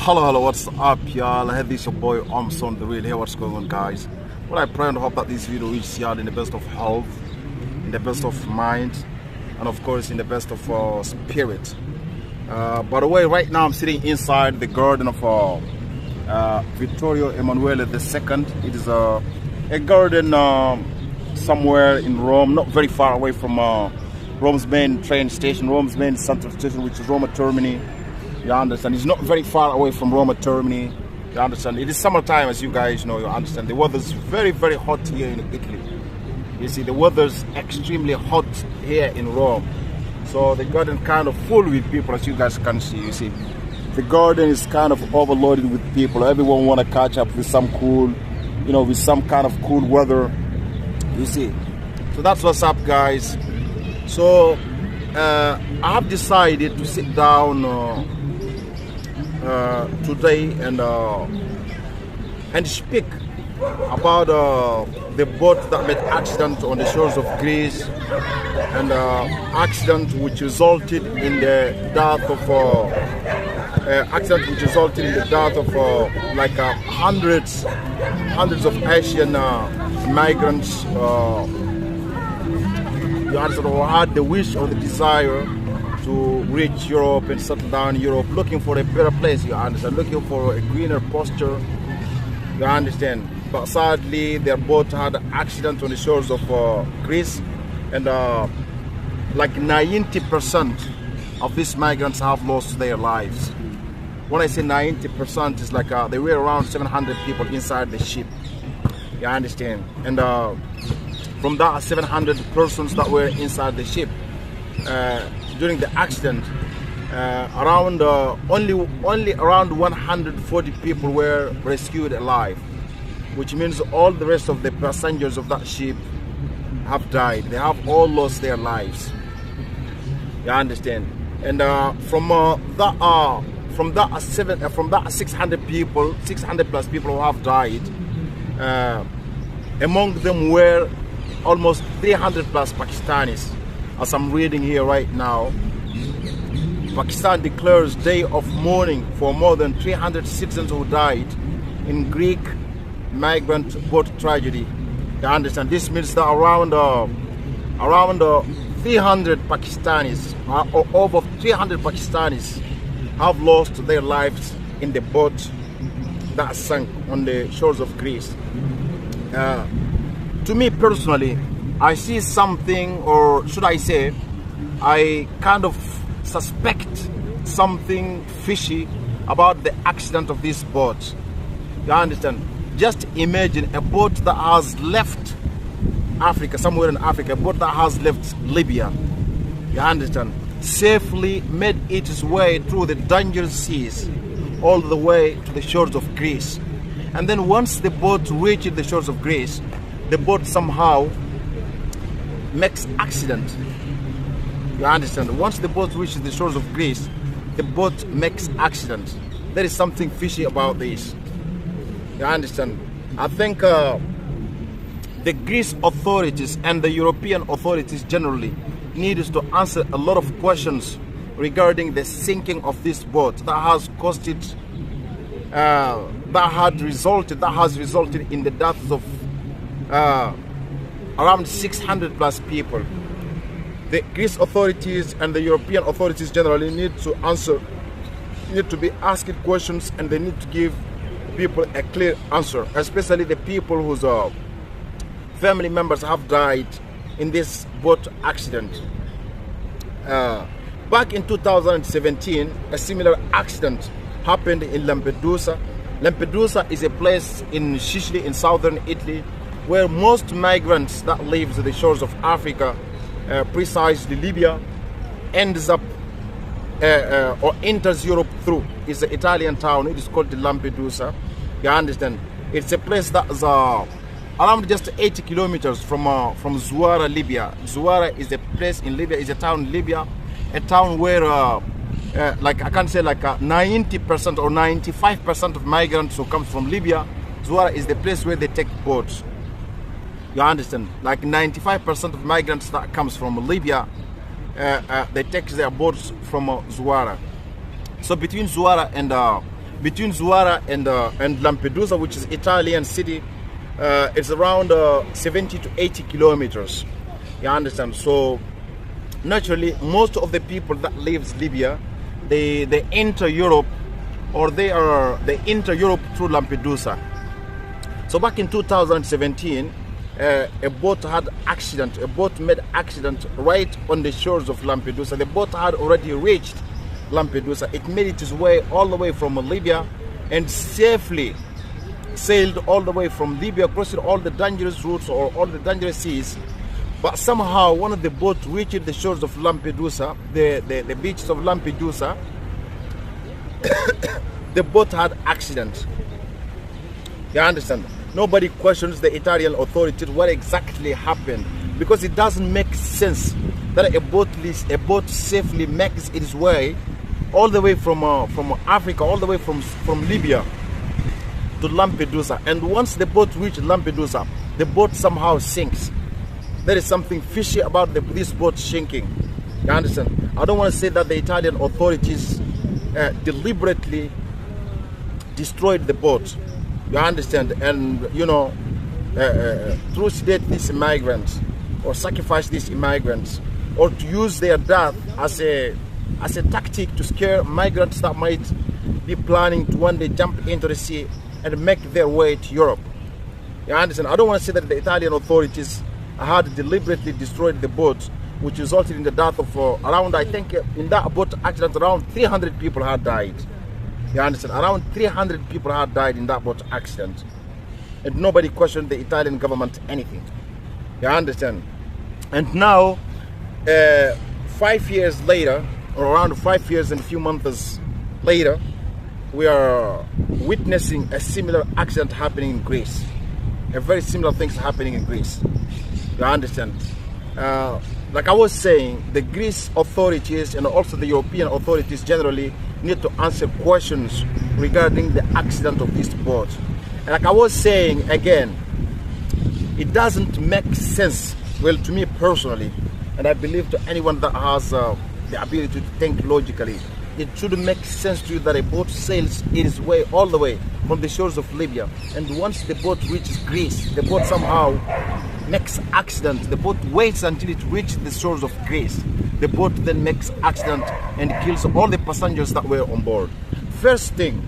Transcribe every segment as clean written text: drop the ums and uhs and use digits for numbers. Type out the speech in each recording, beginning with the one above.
Hello, what's up, y'all? Hey, this is your boy Armstrong, the real. Hey, what's going on, guys? Well, I pray and hope that this video reaches y'all in the best of health, in the best of mind, and of course, in the best of spirit. By the way, right now I'm sitting inside the garden of Vittorio Emanuele II. It is a garden somewhere in Rome, not very far away from Rome's main train station, Rome's main central station, which is Roma Termini. You understand? It's not very far away from Roma Termini. You understand? It is summertime, as you guys know. You understand? The weather's very, very hot here in Italy. You see, the weather's extremely hot here in Rome. So the garden kind of full with people, as you guys can see. You see, the garden is kind of overloaded with people. Everyone want to catch up with some cool, with some kind of cool weather. You see, so that's what's up, guys. So I have decided to sit down today and speak about the boat that made accident on the shores of Greece, and accident which resulted in the death of hundreds of Asian migrants. You understand, who had the wish or the desire to reach Europe and settle down in Europe, looking for a better place, you understand, looking for a greener pasture, you understand. But sadly, their boat had an accident on the shores of Greece, and like 90% of these migrants have lost their lives. When I say 90%, it's like there were around 700 people inside the ship, you understand. And from that 700 persons that were inside the ship, during the accident, only around 140 people were rescued alive, which means all the rest of the passengers of that ship have died. They have all lost their lives. You understand? And from that 600 people, 600 plus people who have died, among them were almost 300 plus Pakistanis. As I'm reading here right now, Pakistan declares day of mourning for more than 300 citizens who died in Greek migrant boat tragedy. You understand? This means that around 300 Pakistanis, or over 300 Pakistanis, have lost their lives in the boat that sank on the shores of Greece. To me personally, I see something, or should I say, I kind of suspect something fishy about the accident of this boat. You understand? Just imagine a boat that has left Africa, somewhere in Africa, a boat that has left Libya, you understand, safely made its way through the dangerous seas all the way to the shores of Greece. And then once the boat reached the shores of Greece, the boat somehow makes accident. You understand? Once the boat reaches the shores of Greece, the boat makes accident. There is something fishy about this. You understand? I think the Greece authorities and the European authorities generally need to answer a lot of questions regarding the sinking of this boat that has caused it, that has resulted in the deaths of around 600 plus people. The Greece authorities and the European authorities generally need to be asking questions, and they need to give people a clear answer, especially the people whose family members have died in this boat accident. Back in 2017, a similar accident happened in Lampedusa. Lampedusa is a place in Sicily, in southern Italy, where most migrants that live at the shores of Africa, precisely Libya, ends up or enters Europe through. It's an Italian town. It is called Lampedusa. You understand? It's a place that is around just 80 kilometers from Zuara, Libya. Zuara is a place in Libya, is a town in Libya, a town where like I can say like 90% or 95% of migrants who come from Libya, Zuara is the place where they take boats. You understand? Like 95% of migrants that comes from Libya, they take their boats from Zuara. So between Zuara and between Zuara and Lampedusa, which is Italian city. It's around 70 to 80 kilometers. You understand? So naturally, most of the people that lives Libya, they enter Europe, or they enter Europe through Lampedusa. So back in 2017, a boat had accident. A boat made accident right on the shores of Lampedusa. The boat had already reached Lampedusa. It made its way all the way from Libya and safely sailed all the way from Libya, crossing all the dangerous routes or all the dangerous seas. But somehow one of the boats reached the shores of Lampedusa, the beaches of Lampedusa. The boat had accident. You understand? Nobody questions the Italian authorities what exactly happened, because it doesn't make sense that a boat safely makes its way all the way from Africa, all the way from Libya to Lampedusa, and once the boat reaches Lampedusa, the boat somehow sinks. There is something fishy about this boat sinking. You understand? I don't want to say that the Italian authorities deliberately destroyed the boat. You understand? And trucidate these immigrants, or sacrifice these immigrants, or to use their death as a tactic to scare migrants that might be planning to one day jump into the sea and make their way to Europe. You understand? I don't want to say that the Italian authorities had deliberately destroyed the boat, which resulted in the death of around, I think, in that boat accident, around 300 people had died. You understand? Around 300 people had died in that boat accident. And nobody questioned the Italian government anything. You understand? And now, 5 years later, or around 5 years and a few months later, we are witnessing a similar accident happening in Greece. A very similar things happening in Greece. You understand? Like I was saying, the Greece authorities and also the European authorities generally need to answer questions regarding the accident of this boat. And like I was saying again, it doesn't make sense, well, to me personally, and I believe to anyone that has the ability to think logically, it shouldn't make sense to you that a boat sails its way all the way from the shores of Libya, and once the boat reaches Greece, the boat somehow makes accident. The boat waits until it reaches the shores of Greece. The boat then makes accident and kills all the passengers that were on board. First thing,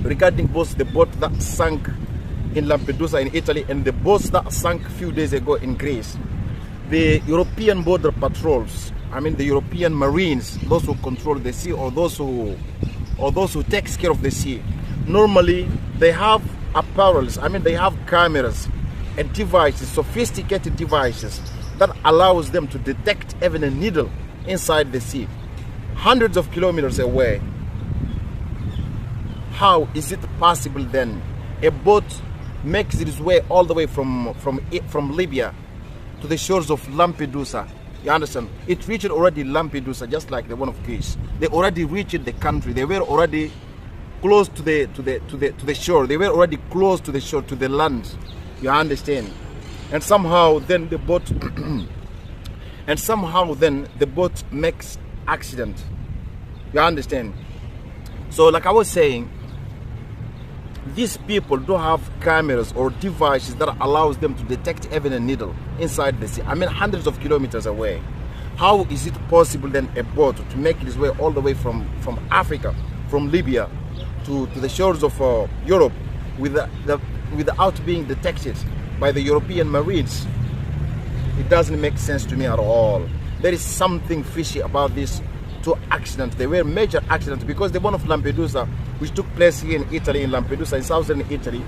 regarding both the boat that sank in Lampedusa in Italy and the boats that sank a few days ago in Greece, the European border patrols, I mean the European Marines, those who control the sea, or those who takes care of the sea, normally they have apparels, I mean they have cameras and devices, sophisticated devices that allows them to detect even a needle inside the sea, hundreds of kilometers away. How is it possible then a boat makes its way all the way from Libya to the shores of Lampedusa? You understand? It reached already Lampedusa, just like the one of Greece. They already reached the country. They were already close to the shore. They were already close to the shore, to the land. You understand? And somehow then the boat makes accident. You understand? So like I was saying, these people don't have cameras or devices that allows them to detect even a needle inside the sea. I mean hundreds of kilometers away. How is it possible then a boat to make its way all the way from Africa, from Libya to the shores of Europe without being detected by the European Marines? It doesn't make sense to me at all. There is something fishy about these two accidents. They were major accidents, because the one of Lampedusa, which took place here in Italy, in Lampedusa, in southern Italy,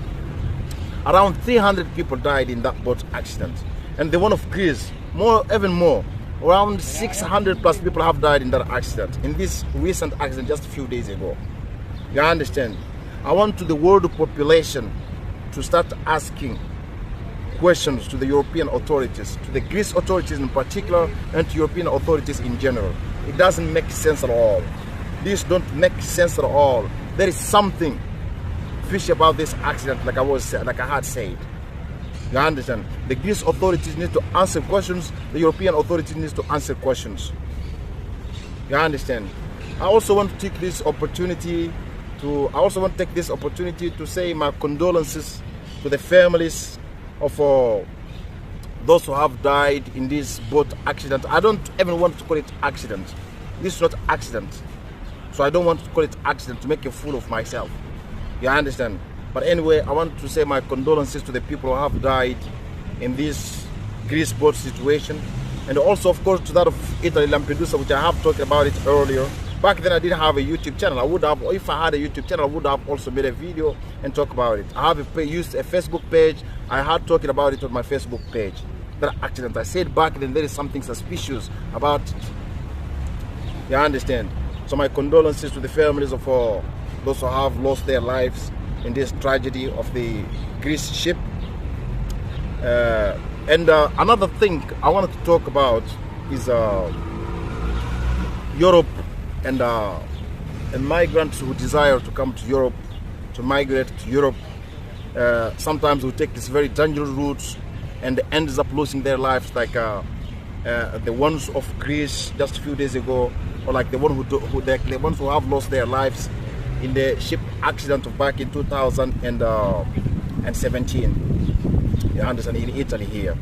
around 300 people died in that boat accident. And the one of Greece, even more, around 600 plus people have died in that accident, in this recent accident just a few days ago. You understand? I want the world population to start asking questions to the European authorities, to the Greece authorities in particular, and to European authorities in general. It doesn't make sense at all. These don't make sense at all. There is something fishy about this accident, like I had said. You understand? The Greece authorities need to answer questions. The European authorities need to answer questions. You understand? I also want to take this opportunity I also want to take this opportunity to say my condolences to the families of those who have died in this boat accident. I don't even want to call it accident. This is not accident. So I don't want to call it accident to make a fool of myself. You understand? But anyway, I want to say my condolences to the people who have died in this Greece boat situation. And also, of course, to that of Italy, Lampedusa, which I have talked about it earlier. Back then, I didn't have a YouTube channel. I would have, if I had a YouTube channel, I would have also made a video and talk about it. I have used a Facebook page. I had talking about it on my Facebook page. That accident, I said back then, there is something suspicious about it. You understand? So my condolences to the families of those who have lost their lives in this tragedy of the Greece ship. And another thing I wanted to talk about is Europe and migrants who desire to come to Europe, to migrate to Europe. Sometimes we take this very dangerous routes and ends up losing their lives, like the ones of Greece just a few days ago, or like the ones who have lost their lives in the ship accident of back in 2017. You understand, in Italy here.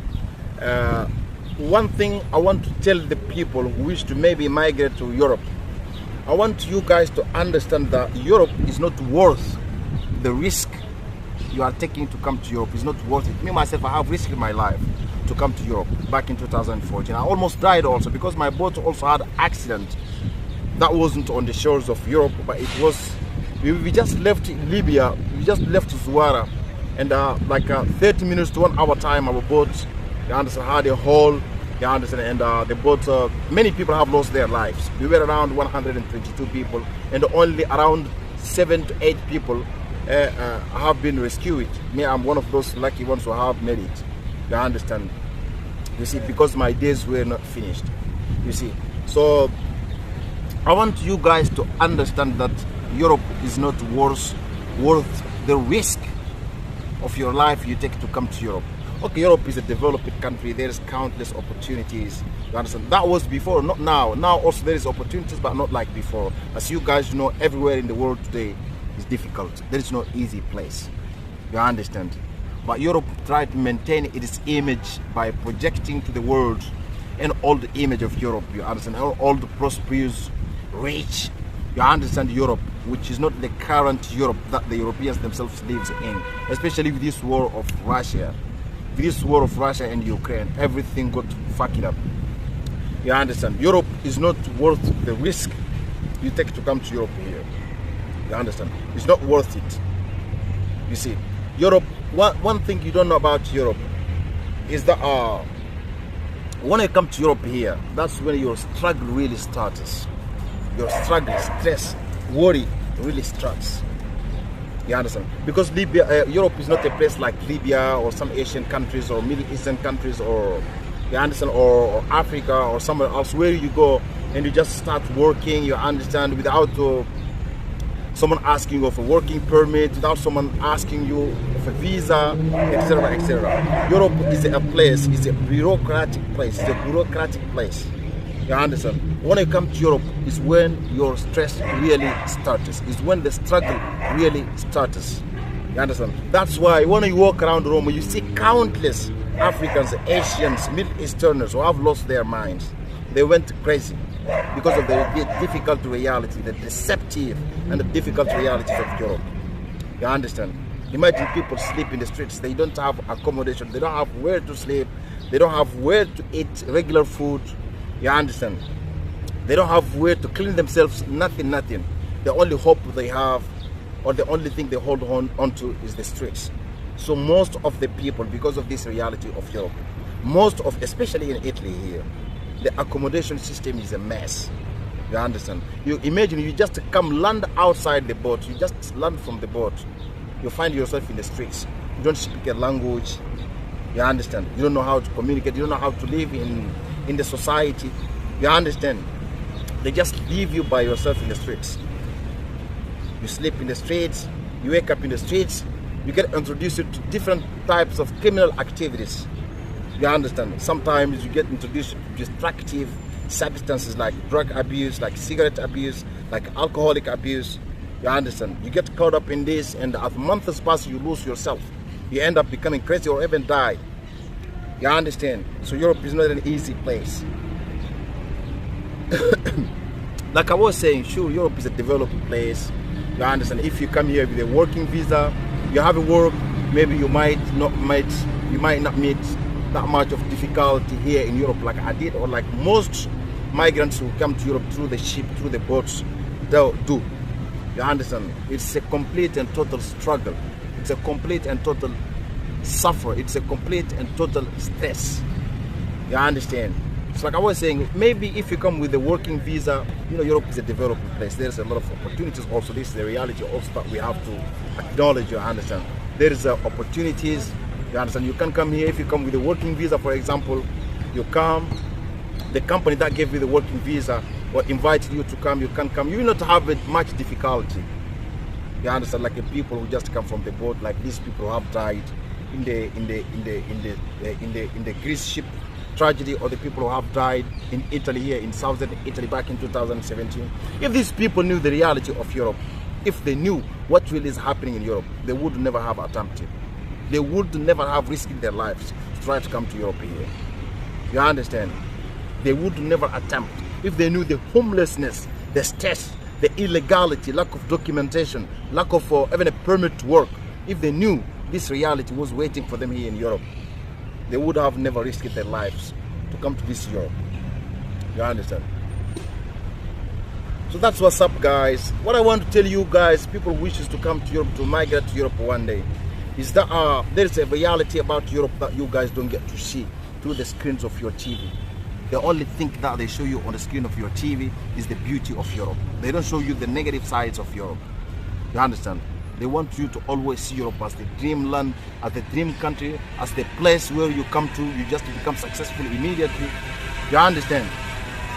One thing I want to tell the people who wish to maybe migrate to Europe, I want you guys to understand that Europe is not worth the risk you are taking to come to Europe. It's not worth it. Me myself, I have risked my life to come to Europe back in 2014. I almost died also because my boat also had an accident. That wasn't on the shores of Europe, but it was. We just left Libya. We just left Zuara, and like 30 minutes to 1 hour time, our boat, you understand, had a hole. You understand, and the boat. Many people have lost their lives. We were around 122 people, and only around 7 to 8 people have been rescued. Me, I'm one of those lucky ones who have made it. You understand? You see, because my days were not finished. You see, so I want you guys to understand that Europe is not worth the risk of your life you take to come to Europe. Okay, Europe is a developed country. There's countless opportunities. You understand? That was before, not now. Now also there is opportunities, but not like before. As you guys know, everywhere in the world today is difficult. There is no easy place. You understand? But Europe tried to maintain its image by projecting to the world an old image of Europe. You understand? All the prosperous, rich. You understand Europe, which is not the current Europe that the Europeans themselves live in, especially with this war of Russia. This war of Russia and Ukraine, everything got fucking up. You understand? Europe is not worth the risk you take to come to Europe here. You understand? It's not worth it. You see, Europe, one thing you don't know about Europe is that when you come to Europe here, that's when your struggle really starts. Your struggle, stress, worry really starts. You understand? Because Libya, Europe is not a place like Libya or some Asian countries or Middle Eastern countries, or you understand, or Africa or somewhere else where you go and you just start working. You understand, without someone asking you for a working permit, without someone asking you for a visa, etc., etc. Europe is a place, it's a bureaucratic place, it's a bureaucratic place. You understand? When you come to Europe is when your stress really starts. Is when the struggle really starts. You understand? That's why when you walk around Rome, you see countless Africans, Asians, Middle Easterners who have lost their minds. They went crazy because of the difficult reality, the deceptive and the difficult realities of Europe. You understand? Imagine people sleep in the streets. They don't have accommodation. They don't have where to sleep. They don't have where to eat regular food. You understand? They don't have where to clean themselves, nothing. The only hope they have, or the only thing they hold on to, is the streets. So most of the people, because of this reality of Europe, especially in Italy here, the accommodation system is a mess. You understand? You imagine you just land outside the boat, you just land from the boat, you find yourself in the streets. You don't speak a language. You understand? You don't know how to communicate. You don't know how to live in the society. You understand? They just leave you by yourself in the streets. You sleep in the streets, you wake up in the streets, you get introduced to different types of criminal activities. You understand? Sometimes you get introduced to destructive substances like drug abuse, like cigarette abuse, like alcoholic abuse. You understand? You get caught up in this, and as months pass, you lose yourself. You end up becoming crazy or even die. You understand? So Europe is not an easy place. Like I was saying, sure, Europe is a developing place. You understand? If you come here with a working visa, you have a work, maybe you might not meet that much of difficulty here in Europe like I did, or like most migrants who come to Europe through the ship, through the boats, do. You understand? It's a complete and total struggle. It's a complete and total suffer. It's a complete and total stress. You understand? It's like I was saying, maybe if you come with a working visa, you know, Europe is a developing place. There's a lot of opportunities also. This is the reality also that we have to acknowledge. You understand? There is opportunities. You understand? You can come here if you come with a working visa, for example. You come, the company that gave you the working visa or invited you to come, you can come. You will not have much difficulty. You understand? Like the people who just come from the boat, like these people who have died in the Greece ship tragedy, or the people who have died in Italy, here in southern Italy back in 2017. If these people knew the reality of Europe, if they knew what really is happening in Europe, they would never have attempted. They would never have risked their lives to try to come to Europe here. You understand? They would never attempt. If they knew the homelessness, the stress, the illegality, lack of documentation, lack of even a permit to work, if they knew this reality was waiting for them here in Europe, they would have never risked their lives to come to this Europe. You understand? So that's what's up, guys. What I want to tell you guys, people who wishes to come to Europe, to migrate to Europe one day, is that there is a reality about Europe that you guys don't get to see through the screens of your TV. The only thing that they show you on the screen of your TV is the beauty of Europe. They don't show you the negative sides of Europe. You understand? They want you to always see Europe as the dreamland, as the dream country, as the place where you come to, you just become successful immediately. You understand?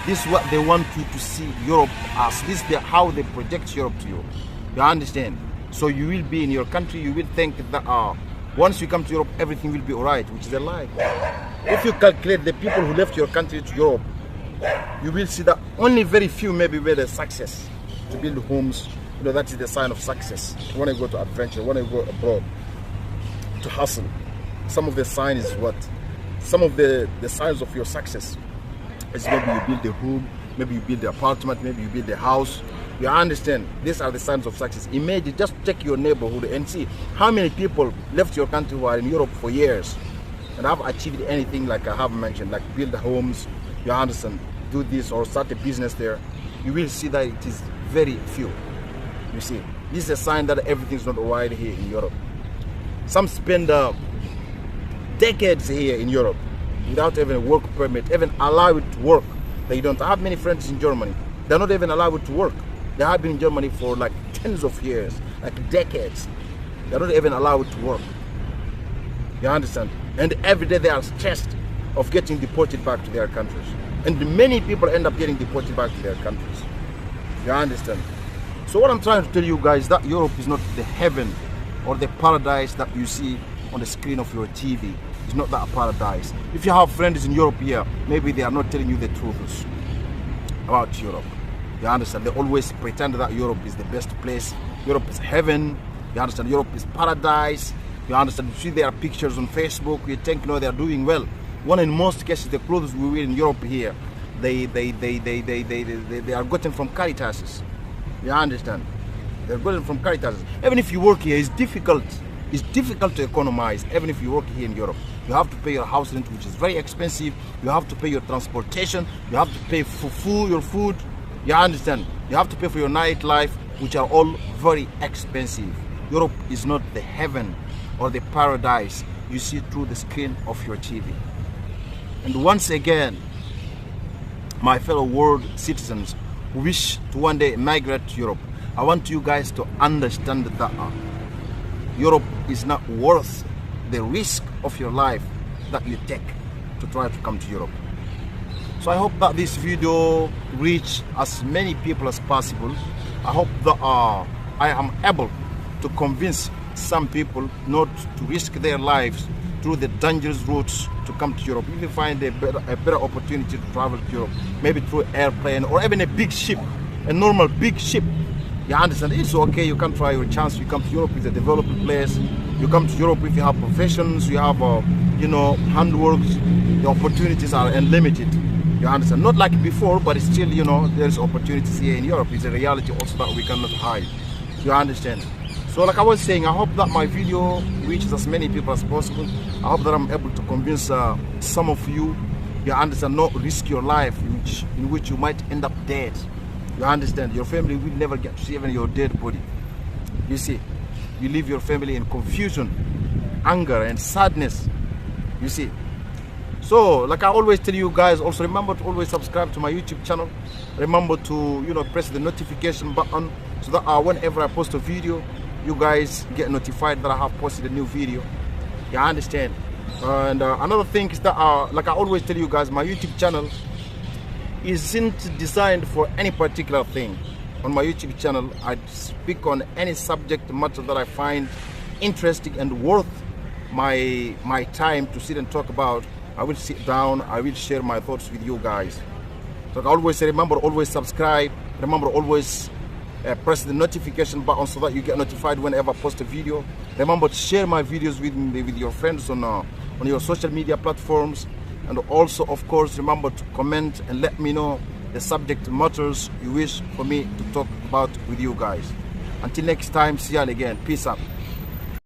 This is what they want you to see Europe as. This is how they project Europe to you. You understand? So you will be in your country, you will think that once you come to Europe, everything will be alright, which is a lie. If you calculate the people who left your country to Europe, you will see that only very few maybe were the success to build homes. You know, that is the sign of success. When I go to adventure, when I go abroad to hustle, some of the signs is what? Some of the signs of your success is maybe you build a home, maybe you build the apartment, maybe you build a house. You understand? These are the signs of success. Imagine, just check your neighborhood and see how many people left your country who are in Europe for years and have achieved anything like I have mentioned, like build homes, you understand, do this or start a business there. You will see that it is very few. You see, this is a sign that everything's not right here in Europe. Some spend decades here in Europe without even a work permit, even allowed to work. They don't. I have many friends in Germany. They're not even allowed to work. They have been in Germany for like tens of years, like decades. They're not even allowed to work. You understand? And every day they are stressed of getting deported back to their countries. And many people end up getting deported back to their countries. You understand? So what I'm trying to tell you guys, that Europe is not the heaven or the paradise that you see on the screen of your TV. It's not that a paradise. If you have friends in Europe here, maybe they are not telling you the truth about Europe. You understand? They always pretend that Europe is the best place. Europe is heaven. You understand? Europe is paradise. You understand? You see their pictures on Facebook. You think, no, they are doing well. When in most cases, the clothes we wear in Europe here, they are gotten from Caritases. You understand? They're gotten from Caritases. Even if you work here, it's difficult. It's difficult to economize. Even if you work here in Europe, you have to pay your house rent, which is very expensive. You have to pay your transportation. You have to pay for food, your food. You understand? You have to pay for your nightlife, which are all very expensive. Europe is not the heaven or the paradise you see through the screen of your TV. And once again, my fellow world citizens who wish to one day migrate to Europe, I want you guys to understand that Europe is not worth the risk of your life that you take to try to come to Europe. So I hope that this video reach as many people as possible. I hope that I am able to convince some people not to risk their lives through the dangerous routes to come to Europe. If you find a better opportunity to travel to Europe, maybe through airplane or even a big ship, a normal big ship, You understand? It's okay. You can try your chance. You come to Europe, it's a developing place. You come to Europe if you have professions, you have, you know, handworks. The opportunities are unlimited. You understand? Not like before, but it's still, you know, there's opportunities here in Europe. It's a reality also that we cannot hide. You understand? So like I was saying, I hope that my video reaches as many people as possible. I hope that I'm able to convince some of you, you understand, not risk your life in which you might end up dead. You understand? Your family will never get to see even your dead body. You see, you leave your family in confusion, anger and sadness. You see. So like I always tell you guys, also remember to always subscribe to my YouTube channel. Remember to, you know, press the notification button so that whenever I post a video, you guys get notified that I have posted a new video. You understand? And another thing is that like I always tell you guys, my YouTube channel isn't designed for any particular thing. On my YouTube channel, I speak on any subject matter that I find interesting and worth my time to sit and talk about. I will sit down, I will share my thoughts with you guys. So I always say, remember, always subscribe. Remember, always press the notification button so that you get notified whenever I post a video. Remember to share my videos with your friends on your social media platforms. And also, of course, remember to comment and let me know the subject matters you wish for me to talk about with you guys. Until next time, see you all again. Peace out.